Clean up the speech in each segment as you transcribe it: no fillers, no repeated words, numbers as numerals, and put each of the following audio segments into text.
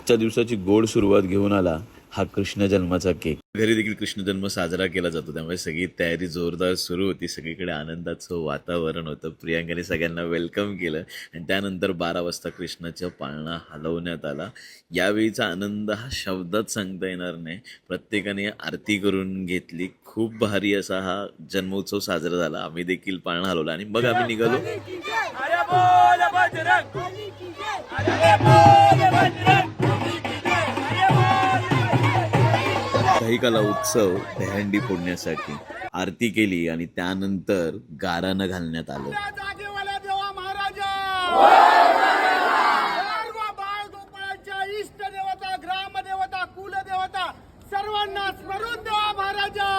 आजच्या दिवसाची गोड सुरुवात घेऊन आला हा कृष्ण जन्माचा केक. घरी देखील कृष्ण जन्म साजरा केला जातो, त्यामुळे सगळी तयारी जोरदार सुरू होती. सगळीकडे आनंदाचं वातावरण होतं. प्रियांकाने सगळ्यांना वेलकम केलं आणि त्यानंतर 12 वाजता कृष्णाच्या पाळणा हलवण्यात आला. यावेळीचा आनंद हा शब्दात सांगता येणार नाही. प्रत्येकाने आरती करून घेतली. खूप भारी असा हा जन्मोत्सव साजरा झाला. आम्ही देखील पाळणा हलवला आणि मग आम्ही निघालो. काही काला उत्सव दहीहंडी फोडण्यासाठी आरती केली आणि त्यानंतर गाराणं घालण्यात आलं. इष्ट देवता, ग्रामदेवता, कुलदेवता सर्वांना स्मरून देवा महाराजा.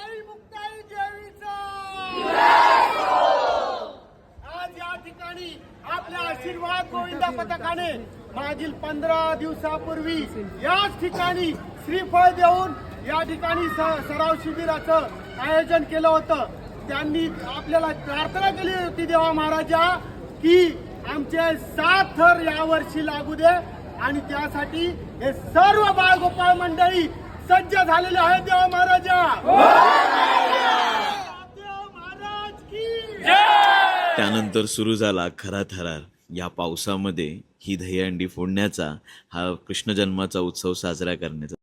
आई मुक्ताई देवीचा आज या ठिकाणी आपल्या आशीर्वाद गोविंदा पथकाने मागील 15 दिवसापूर्वी याच ठिकाणी श्रीफळ देऊन या ठिकाणी सराव शिबिराचं आयोजन केलं होतं. त्यांनी आपल्याला प्रार्थना केली होती देवा महाराजा की आमचे 7 थर यावर्षी लागू दे आणि त्यासाठी हे सर्व बाळगोपाळ मंडळी सज्ज झालेले आहेत देवा महाराजा. देव महाराज की त्यानंतर सुरू झाला खरा थरार. या पावसामध्ये ही दहीहंडी फोडण्याचा, हा कृष्ण जन्माचा उत्सव साजरा करण्याचा